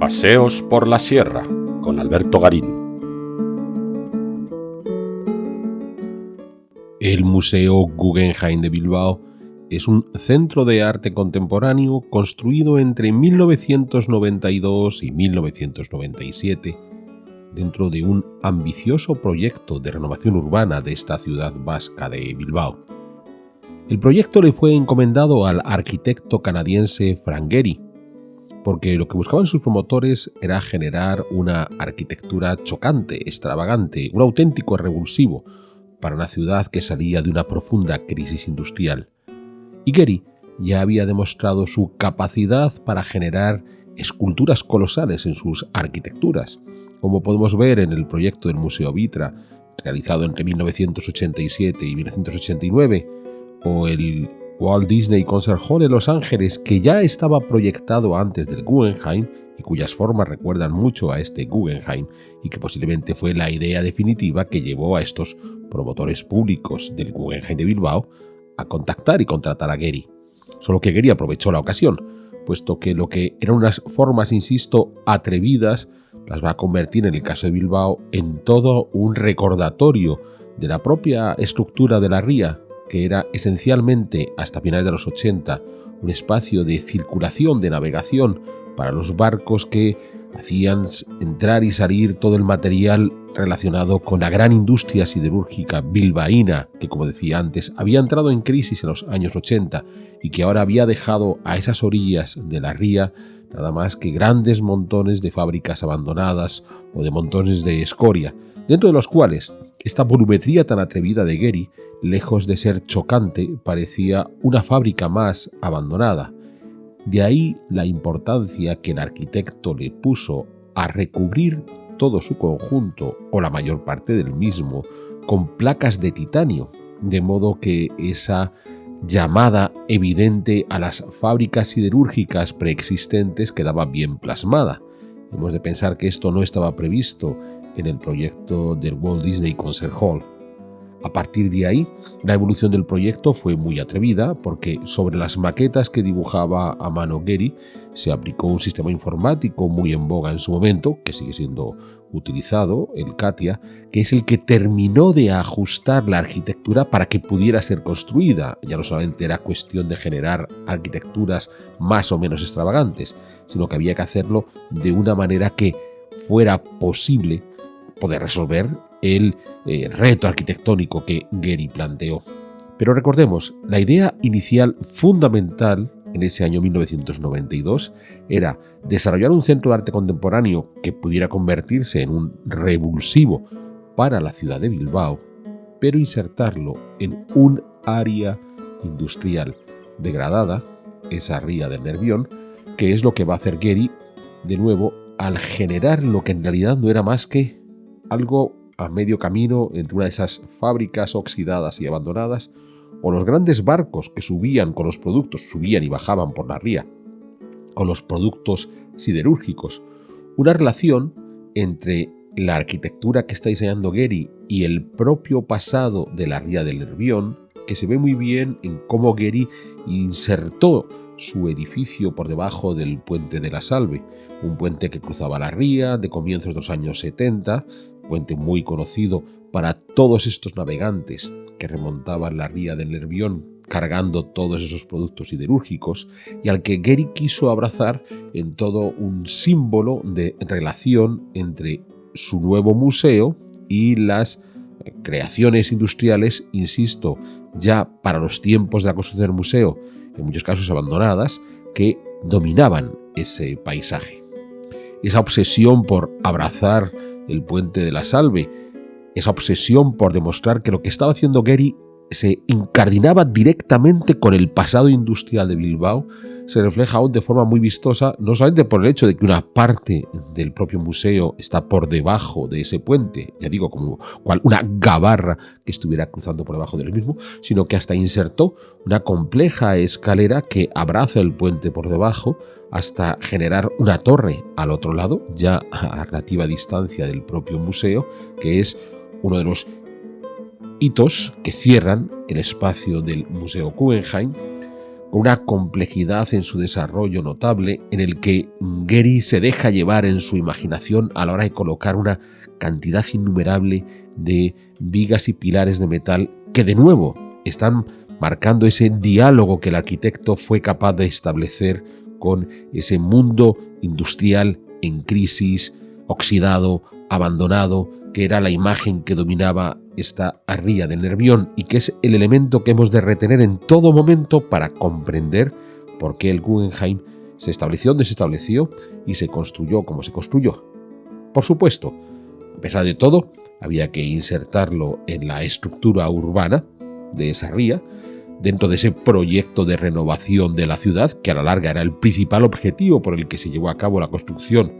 Paseos por la Sierra, con Alberto Garín. El Museo Guggenheim de Bilbao es un centro de arte contemporáneo construido entre 1992 y 1997 dentro de un ambicioso proyecto de renovación urbana de esta ciudad vasca de Bilbao. El proyecto le fue encomendado al arquitecto canadiense Frank Gehry, porque lo que buscaban sus promotores era generar una arquitectura chocante, extravagante, un auténtico revulsivo para una ciudad que salía de una profunda crisis industrial. Y Gehry ya había demostrado su capacidad para generar esculturas colosales en sus arquitecturas, como podemos ver en el proyecto del Museo Vitra, realizado entre 1987 y 1989, o el Walt Disney Concert Hall en Los Ángeles, que ya estaba proyectado antes del Guggenheim y cuyas formas recuerdan mucho a este Guggenheim, y que posiblemente fue la idea definitiva que llevó a estos promotores públicos del Guggenheim de Bilbao a contactar y contratar a Gehry. Solo que Gehry aprovechó la ocasión, puesto que lo que eran unas formas, insisto, atrevidas, las va a convertir en el caso de Bilbao en todo un recordatorio de la propia estructura de la ría, que era esencialmente, hasta finales de los 80, un espacio de circulación, de navegación para los barcos que hacían entrar y salir todo el material relacionado con la gran industria siderúrgica bilbaína, que, como decía antes, había entrado en crisis en los años 80 y que ahora había dejado a esas orillas de la ría nada más que grandes montones de fábricas abandonadas o de montones de escoria, dentro de los cuales esta volumetría tan atrevida de Gehry, lejos de ser chocante, parecía una fábrica más abandonada. De ahí la importancia que el arquitecto le puso a recubrir todo su conjunto, o la mayor parte del mismo, con placas de titanio, de modo que esa llamada evidente a las fábricas siderúrgicas preexistentes quedaba bien plasmada. Hemos de pensar que esto no estaba previsto en el proyecto del Walt Disney Concert Hall. A partir de ahí, la evolución del proyecto fue muy atrevida, porque sobre las maquetas que dibujaba a mano Gehry se aplicó un sistema informático muy en boga en su momento, que sigue siendo utilizado, el CATIA, que es el que terminó de ajustar la arquitectura para que pudiera ser construida. Ya no solamente era cuestión de generar arquitecturas más o menos extravagantes, sino que había que hacerlo de una manera que fuera posible poder resolver el reto arquitectónico que Gehry planteó. Pero recordemos, la idea inicial fundamental en ese año 1992 era desarrollar un centro de arte contemporáneo que pudiera convertirse en un revulsivo para la ciudad de Bilbao, pero insertarlo en un área industrial degradada, esa ría del Nervión, que es lo que va a hacer Gehry de nuevo al generar lo que en realidad no era más que algo a medio camino entre una de esas fábricas oxidadas y abandonadas o los grandes barcos que subían con los productos, subían y bajaban por la ría, con los productos siderúrgicos. Una relación entre la arquitectura que está diseñando Gehry y el propio pasado de la ría del Nervión, que se ve muy bien en cómo Gehry insertó su edificio por debajo del puente de la Salve, un puente que cruzaba la ría de comienzos de los años 70, puente muy conocido para todos estos navegantes que remontaban la ría del Nervión cargando todos esos productos siderúrgicos, y al que Gehry quiso abrazar en todo un símbolo de relación entre su nuevo museo y las creaciones industriales, insisto, ya para los tiempos de la construcción del museo, en muchos casos abandonadas, que dominaban ese paisaje. Esa obsesión por abrazar el puente de la Salve, esa obsesión por demostrar que lo que estaba haciendo Gehry se incardinaba directamente con el pasado industrial de Bilbao, se refleja aún de forma muy vistosa, no solamente por el hecho de que una parte del propio museo está por debajo de ese puente, ya digo, como cual una gabarra que estuviera cruzando por debajo del mismo, sino que hasta insertó una compleja escalera que abraza el puente por debajo hasta generar una torre al otro lado, ya a relativa distancia del propio museo, que es uno de los hitos que cierran el espacio del Museo Guggenheim, con una complejidad en su desarrollo notable, en el que Gehry se deja llevar en su imaginación a la hora de colocar una cantidad innumerable de vigas y pilares de metal que de nuevo están marcando ese diálogo que el arquitecto fue capaz de establecer con ese mundo industrial en crisis, oxidado, abandonado, que era la imagen que dominaba esta ría del Nervión y que es el elemento que hemos de retener en todo momento para comprender por qué el Guggenheim se estableció donde se estableció y se construyó como se construyó. Por supuesto, a pesar de todo, había que insertarlo en la estructura urbana de esa ría, dentro de ese proyecto de renovación de la ciudad, que a la larga era el principal objetivo por el que se llevó a cabo la construcción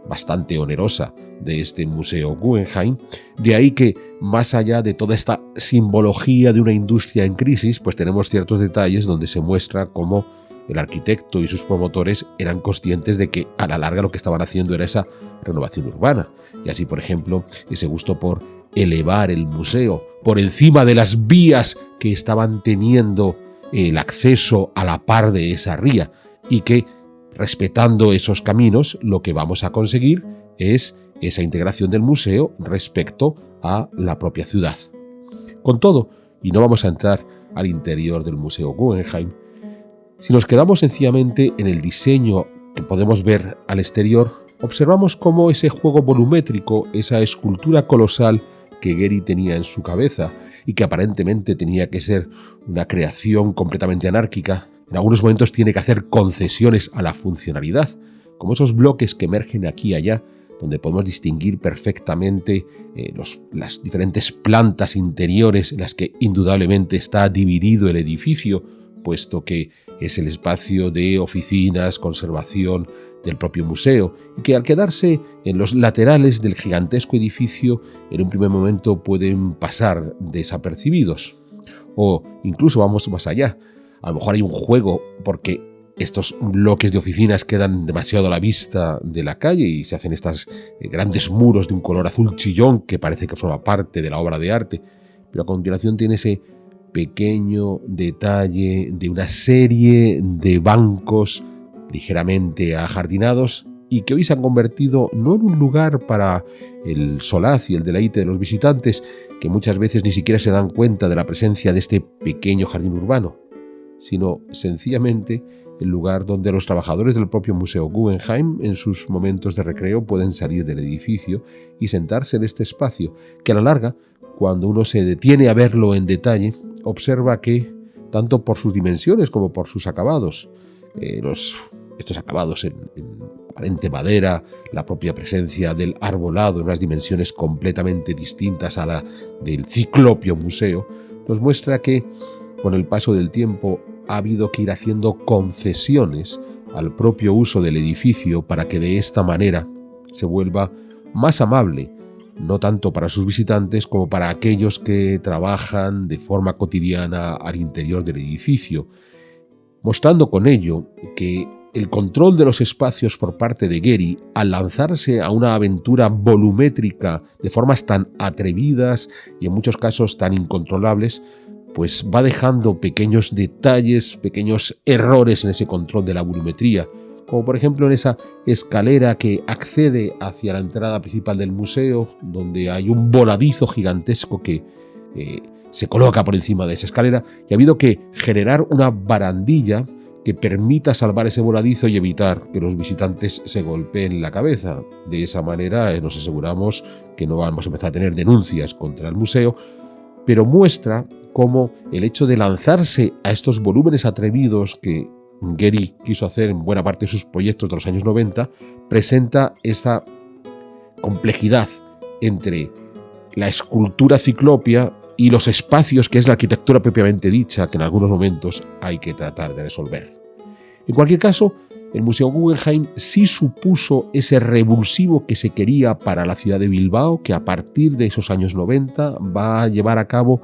bastante onerosa de este Museo Guggenheim. De ahí que, más allá de toda esta simbología de una industria en crisis, pues tenemos ciertos detalles donde se muestra cómo el arquitecto y sus promotores eran conscientes de que a la larga lo que estaban haciendo era esa renovación urbana. Y así, por ejemplo, ese gusto por elevar el museo por encima de las vías que estaban teniendo el acceso a la par de esa ría, y que, respetando esos caminos, lo que vamos a conseguir es esa integración del museo respecto a la propia ciudad. Con todo, y no vamos a entrar al interior del Museo Guggenheim, si nos quedamos sencillamente en el diseño que podemos ver al exterior, observamos cómo ese juego volumétrico, esa escultura colosal que Gehry tenía en su cabeza y que aparentemente tenía que ser una creación completamente anárquica, en algunos momentos tiene que hacer concesiones a la funcionalidad, como esos bloques que emergen aquí y allá, donde podemos distinguir perfectamente las diferentes plantas interiores en las que indudablemente está dividido el edificio, puesto que es el espacio de oficinas, conservación del propio museo, y que al quedarse en los laterales del gigantesco edificio, en un primer momento pueden pasar desapercibidos. O incluso vamos más allá, a lo mejor hay un juego porque estos bloques de oficinas quedan demasiado a la vista de la calle y se hacen estos grandes muros de un color azul chillón que parece que forma parte de la obra de arte, pero a continuación tiene ese pequeño detalle de una serie de bancos ligeramente ajardinados y que hoy se han convertido no en un lugar para el solaz y el deleite de los visitantes, que muchas veces ni siquiera se dan cuenta de la presencia de este pequeño jardín urbano, sino sencillamente el lugar donde los trabajadores del propio Museo Guggenheim en sus momentos de recreo pueden salir del edificio y sentarse en este espacio que a la larga, cuando uno se detiene a verlo en detalle, observa que, tanto por sus dimensiones como por sus acabados, estos acabados en aparente madera, la propia presencia del arbolado en unas dimensiones completamente distintas a la del Ciclopio Museo, nos muestra que, con el paso del tiempo, ha habido que ir haciendo concesiones al propio uso del edificio para que de esta manera se vuelva más amable, no tanto para sus visitantes como para aquellos que trabajan de forma cotidiana al interior del edificio, mostrando con ello que el control de los espacios por parte de Gehry, al lanzarse a una aventura volumétrica de formas tan atrevidas y en muchos casos tan incontrolables, pues va dejando pequeños detalles, pequeños errores en ese control de la volumetría, como por ejemplo en esa escalera que accede hacia la entrada principal del museo, donde hay un voladizo gigantesco que se coloca por encima de esa escalera, y ha habido que generar una barandilla que permita salvar ese voladizo y evitar que los visitantes se golpeen la cabeza. De esa manera nos aseguramos que no vamos a empezar a tener denuncias contra el museo, pero muestra cómo el hecho de lanzarse a estos volúmenes atrevidos que Gehry quiso hacer en buena parte de sus proyectos de los años 90, presenta esta complejidad entre la escultura ciclopia y los espacios que es la arquitectura propiamente dicha, que en algunos momentos hay que tratar de resolver. En cualquier caso, el Museo Guggenheim sí supuso ese revulsivo que se quería para la ciudad de Bilbao, que a partir de esos años 90 va a llevar a cabo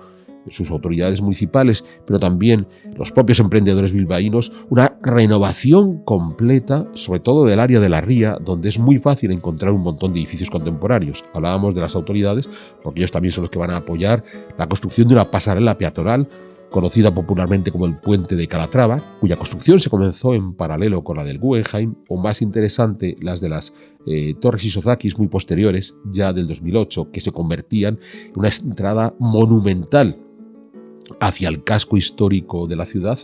sus autoridades municipales, pero también los propios emprendedores bilbaínos, una renovación completa, sobre todo del área de la ría, donde es muy fácil encontrar un montón de edificios contemporáneos. Hablábamos de las autoridades, porque ellos también son los que van a apoyar la construcción de una pasarela peatonal conocida popularmente como el Puente de Calatrava, cuya construcción se comenzó en paralelo con la del Guggenheim, o más interesante, las de las Torres Isozaki muy posteriores, ya del 2008, que se convertían en una entrada monumental hacia el casco histórico de la ciudad,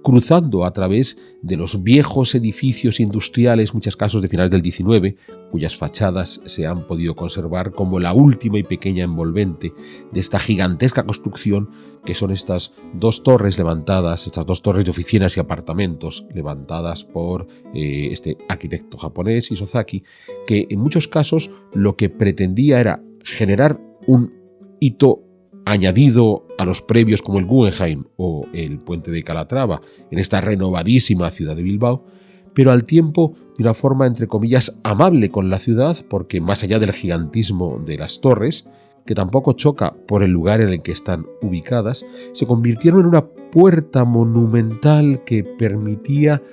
cruzando a través de los viejos edificios industriales, muchos casos de finales del XIX, cuyas fachadas se han podido conservar como la última y pequeña envolvente de esta gigantesca construcción que son estas dos torres levantadas, estas dos torres de oficinas y apartamentos levantadas por este arquitecto japonés, Isozaki, que en muchos casos lo que pretendía era generar un hito añadido a los previos como el Guggenheim o el Puente de Calatrava en esta renovadísima ciudad de Bilbao, pero al tiempo de una forma, entre comillas, amable con la ciudad, porque más allá del gigantismo de las torres, que tampoco choca por el lugar en el que están ubicadas, se convirtieron en una puerta monumental que permitía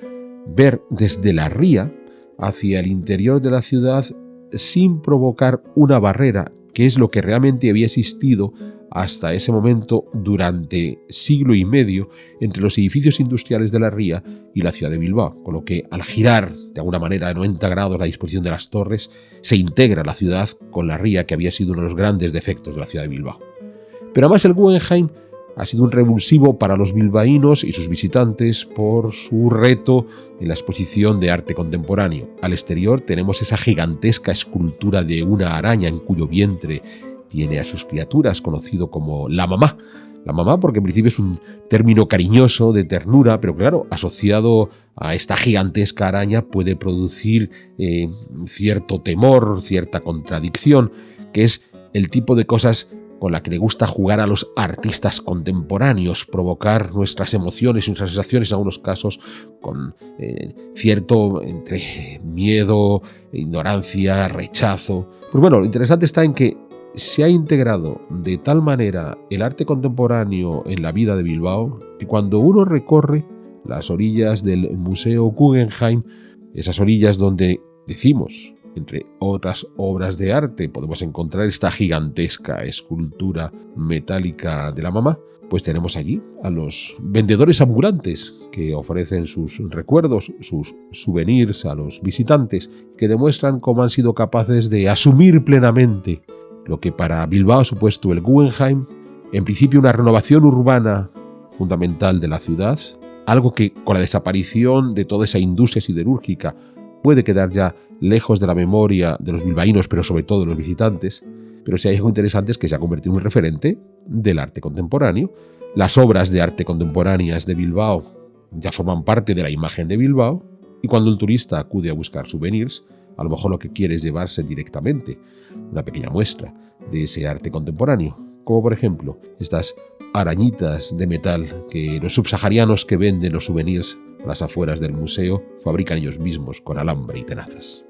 ver desde la ría hacia el interior de la ciudad sin provocar una barrera, que es lo que realmente había existido hasta ese momento durante siglo y medio entre los edificios industriales de la ría y la ciudad de Bilbao, con lo que al girar de alguna manera a 90 grados la disposición de las torres, se integra la ciudad con la ría, que había sido uno de los grandes defectos de la ciudad de Bilbao. Pero además el Guggenheim ha sido un revulsivo para los bilbaínos y sus visitantes por su reto en la exposición de arte contemporáneo. Al exterior tenemos esa gigantesca escultura de una araña en cuyo vientre tiene a sus criaturas, conocido como la mamá. La mamá porque en principio es un término cariñoso de ternura, pero claro, asociado a esta gigantesca araña puede producir cierto temor, cierta contradicción, que es el tipo de cosas con la que le gusta jugar a los artistas contemporáneos, provocar nuestras emociones y nuestras sensaciones, en algunos casos con cierto entre miedo, ignorancia, rechazo. Pues bueno, lo interesante está en que se ha integrado de tal manera el arte contemporáneo en la vida de Bilbao que cuando uno recorre las orillas del Museo Guggenheim, esas orillas donde decimos, entre otras obras de arte, podemos encontrar esta gigantesca escultura metálica de la mamá, pues tenemos allí a los vendedores ambulantes que ofrecen sus recuerdos, sus souvenirs a los visitantes, que demuestran cómo han sido capaces de asumir plenamente lo que para Bilbao ha supuesto el Guggenheim, en principio una renovación urbana fundamental de la ciudad, algo que con la desaparición de toda esa industria siderúrgica puede quedar ya lejos de la memoria de los bilbaínos, pero sobre todo de los visitantes. Pero si hay algo interesante es que se ha convertido en un referente del arte contemporáneo. Las obras de arte contemporáneas de Bilbao ya forman parte de la imagen de Bilbao, y cuando el turista acude a buscar souvenirs, a lo mejor lo que quiere es llevarse directamente una pequeña muestra de ese arte contemporáneo, como por ejemplo estas arañitas de metal que los subsaharianos que venden los souvenirs a las afueras del museo fabrican ellos mismos con alambre y tenazas.